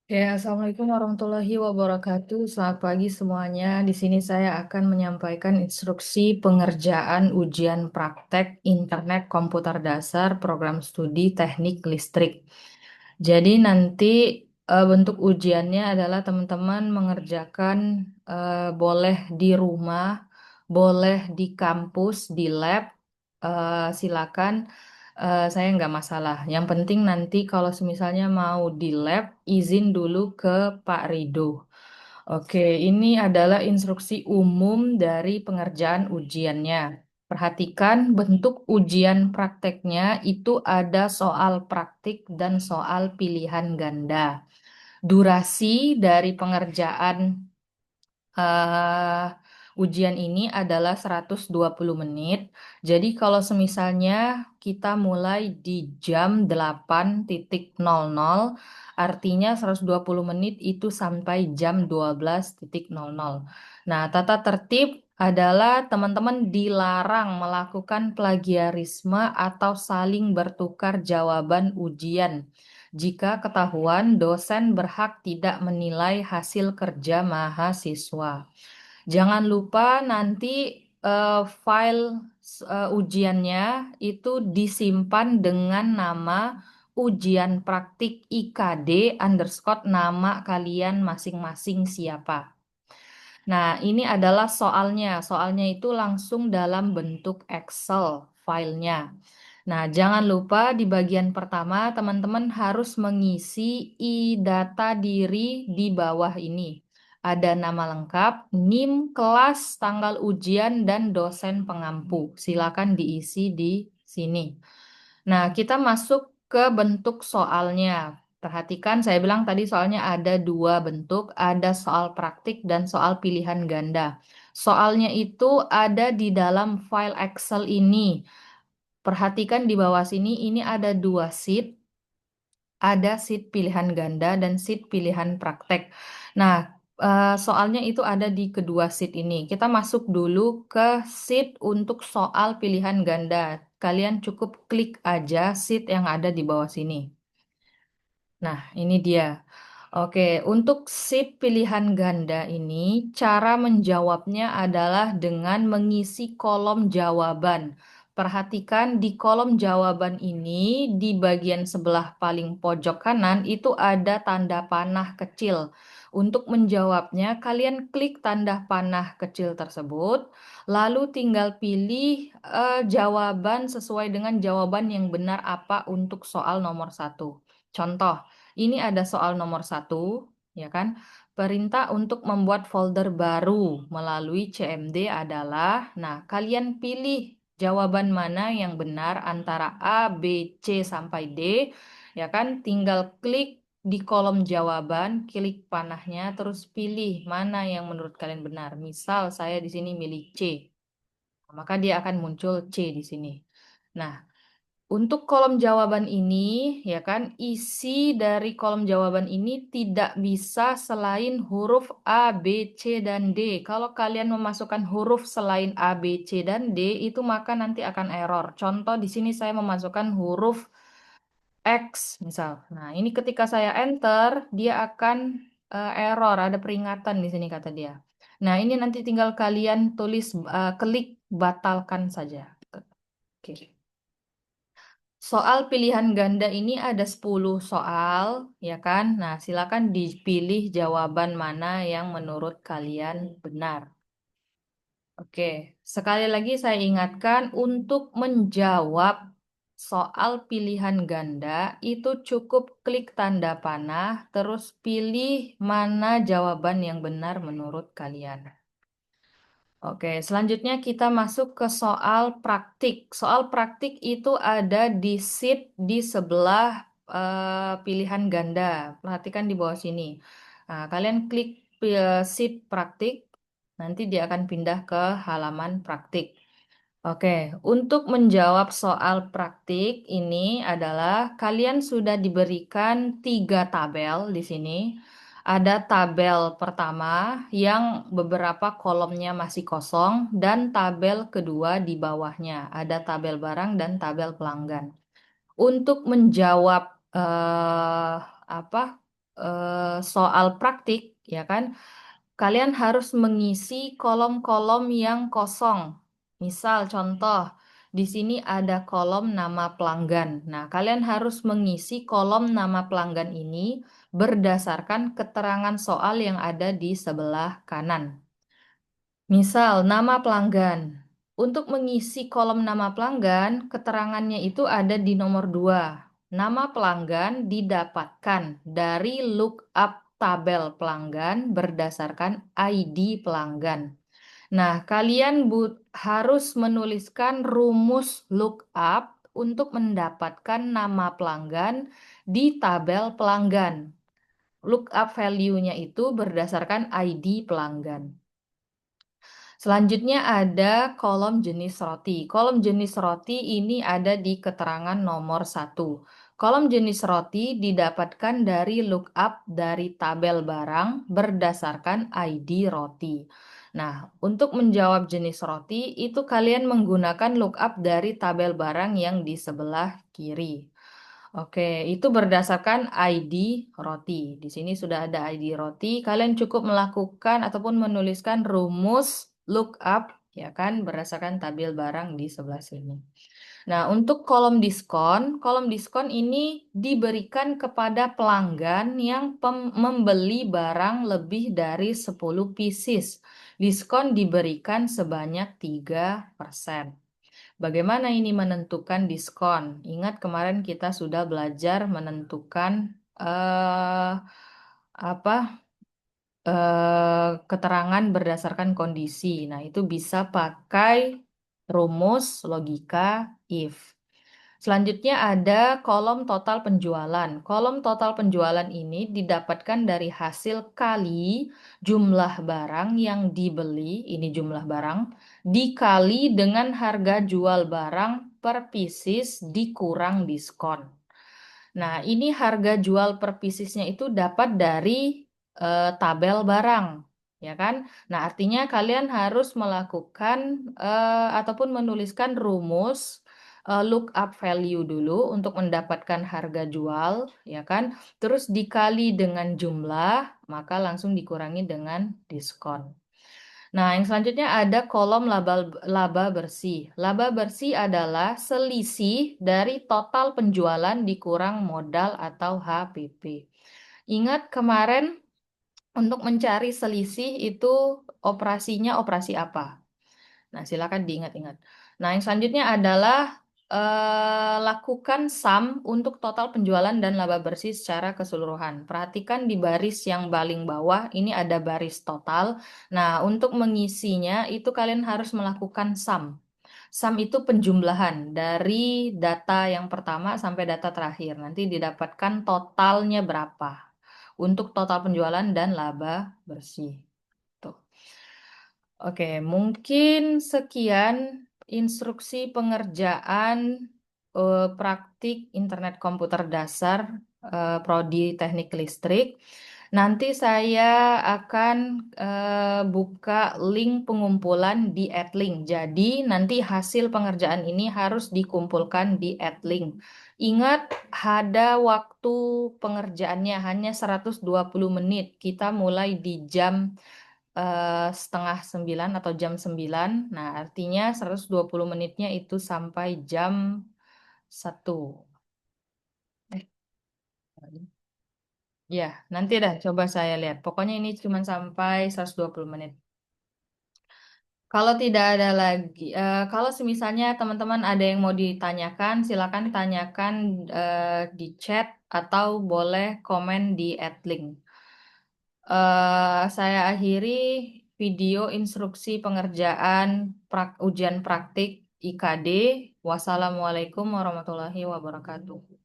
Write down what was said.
Ya, Assalamualaikum warahmatullahi wabarakatuh. Selamat pagi semuanya. Di sini saya akan menyampaikan instruksi pengerjaan ujian praktek Internet Komputer Dasar Program Studi Teknik Listrik. Jadi nanti bentuk ujiannya adalah teman-teman mengerjakan boleh di rumah, boleh di kampus, di lab, silakan. Saya nggak masalah. Yang penting nanti kalau misalnya mau di lab, izin dulu ke Pak Rido. Oke, ini adalah instruksi umum dari pengerjaan ujiannya. Perhatikan bentuk ujian prakteknya itu ada soal praktik dan soal pilihan ganda. Durasi dari pengerjaan eh, ujian ini adalah 120 menit. Jadi kalau semisalnya kita mulai di jam 8.00, artinya 120 menit itu sampai jam 12.00. Nah, tata tertib adalah teman-teman dilarang melakukan plagiarisme atau saling bertukar jawaban ujian. Jika ketahuan, dosen berhak tidak menilai hasil kerja mahasiswa. Jangan lupa nanti file ujiannya itu disimpan dengan nama ujian praktik IKD underscore nama kalian masing-masing siapa. Nah, ini adalah soalnya. Soalnya itu langsung dalam bentuk Excel filenya. Nah, jangan lupa di bagian pertama teman-teman harus mengisi data diri di bawah ini. Ada nama lengkap, NIM, kelas, tanggal ujian, dan dosen pengampu. Silakan diisi di sini. Nah, kita masuk ke bentuk soalnya. Perhatikan, saya bilang tadi soalnya ada dua bentuk, ada soal praktik dan soal pilihan ganda. Soalnya itu ada di dalam file Excel ini. Perhatikan di bawah sini, ini ada dua sheet, ada sheet pilihan ganda dan sheet pilihan praktek. Nah, soalnya itu ada di kedua sheet ini. Kita masuk dulu ke sheet untuk soal pilihan ganda. Kalian cukup klik aja sheet yang ada di bawah sini. Nah, ini dia. Oke, untuk sheet pilihan ganda ini, cara menjawabnya adalah dengan mengisi kolom jawaban. Perhatikan di kolom jawaban ini, di bagian sebelah paling pojok kanan, itu ada tanda panah kecil. Untuk menjawabnya, kalian klik tanda panah kecil tersebut, lalu tinggal pilih jawaban sesuai dengan jawaban yang benar apa untuk soal nomor satu. Contoh, ini ada soal nomor satu, ya kan? Perintah untuk membuat folder baru melalui CMD adalah, nah, kalian pilih jawaban mana yang benar antara A, B, C sampai D, ya kan? Tinggal klik di kolom jawaban, klik panahnya, terus pilih mana yang menurut kalian benar. Misal saya di sini milih C, maka dia akan muncul C di sini. Nah, untuk kolom jawaban ini, ya kan, isi dari kolom jawaban ini tidak bisa selain huruf A, B, C, dan D. Kalau kalian memasukkan huruf selain A, B, C, dan D, itu maka nanti akan error. Contoh di sini saya memasukkan huruf X, misal. Nah, ini ketika saya enter, dia akan error, ada peringatan di sini kata dia. Nah, ini nanti tinggal kalian tulis, klik batalkan saja. Oke. Soal pilihan ganda ini ada 10 soal, ya kan? Nah, silakan dipilih jawaban mana yang menurut kalian benar. Oke, sekali lagi saya ingatkan untuk menjawab soal pilihan ganda itu cukup klik tanda panah, terus pilih mana jawaban yang benar menurut kalian. Oke, selanjutnya kita masuk ke soal praktik. Soal praktik itu ada di sheet di sebelah pilihan ganda. Perhatikan di bawah sini. Nah, kalian klik sheet praktik, nanti dia akan pindah ke halaman praktik. Oke, untuk menjawab soal praktik ini adalah kalian sudah diberikan tiga tabel di sini. Ada tabel pertama yang beberapa kolomnya masih kosong dan tabel kedua di bawahnya. Ada tabel barang dan tabel pelanggan. Untuk menjawab apa? soal praktik, ya kan? Kalian harus mengisi kolom-kolom yang kosong. Misal contoh, di sini ada kolom nama pelanggan. Nah, kalian harus mengisi kolom nama pelanggan ini berdasarkan keterangan soal yang ada di sebelah kanan. Misal, nama pelanggan. Untuk mengisi kolom nama pelanggan, keterangannya itu ada di nomor 2. Nama pelanggan didapatkan dari lookup tabel pelanggan berdasarkan ID pelanggan. Nah, kalian harus menuliskan rumus lookup untuk mendapatkan nama pelanggan di tabel pelanggan. Lookup value-nya itu berdasarkan ID pelanggan. Selanjutnya ada kolom jenis roti. Kolom jenis roti ini ada di keterangan nomor 1. Kolom jenis roti didapatkan dari lookup dari tabel barang berdasarkan ID roti. Nah, untuk menjawab jenis roti, itu kalian menggunakan lookup dari tabel barang yang di sebelah kiri. Oke, itu berdasarkan ID roti. Di sini sudah ada ID roti. Kalian cukup melakukan ataupun menuliskan rumus lookup, ya kan, berdasarkan tabel barang di sebelah sini. Nah, untuk kolom diskon ini diberikan kepada pelanggan yang membeli barang lebih dari 10 pieces. Diskon diberikan sebanyak 3%. Bagaimana ini menentukan diskon? Ingat kemarin kita sudah belajar menentukan apa keterangan berdasarkan kondisi. Nah, itu bisa pakai rumus logika if. Selanjutnya ada kolom total penjualan. Kolom total penjualan ini didapatkan dari hasil kali jumlah barang yang dibeli, ini jumlah barang, dikali dengan harga jual barang per pieces dikurang diskon. Nah, ini harga jual per piecesnya itu dapat dari tabel barang, ya kan? Nah, artinya kalian harus melakukan ataupun menuliskan rumus lookup value dulu untuk mendapatkan harga jual, ya kan? Terus dikali dengan jumlah, maka langsung dikurangi dengan diskon. Nah, yang selanjutnya ada kolom laba bersih. Laba bersih adalah selisih dari total penjualan dikurang modal atau HPP. Ingat kemarin untuk mencari selisih itu operasinya operasi apa? Nah, silakan diingat-ingat. Nah, yang selanjutnya adalah lakukan sum untuk total penjualan dan laba bersih secara keseluruhan. Perhatikan di baris yang paling bawah, ini ada baris total. Nah, untuk mengisinya itu kalian harus melakukan sum. Sum itu penjumlahan dari data yang pertama sampai data terakhir. Nanti didapatkan totalnya berapa untuk total penjualan dan laba bersih. Tuh. Oke, mungkin sekian instruksi pengerjaan praktik internet komputer dasar prodi teknik listrik. Nanti saya akan buka link pengumpulan di Adlink. Jadi nanti hasil pengerjaan ini harus dikumpulkan di Adlink. Ingat, ada waktu pengerjaannya hanya 120 menit. Kita mulai di jam setengah 9 atau jam 9. Nah, artinya 120 menitnya itu sampai jam 1. Eh, ya, nanti dah coba saya lihat. Pokoknya ini cuma sampai 120 menit. Kalau tidak ada lagi, kalau semisalnya teman-teman ada yang mau ditanyakan, silakan tanyakan di chat atau boleh komen di @link. Saya akhiri video instruksi pengerjaan ujian praktik IKD. Wassalamualaikum warahmatullahi wabarakatuh.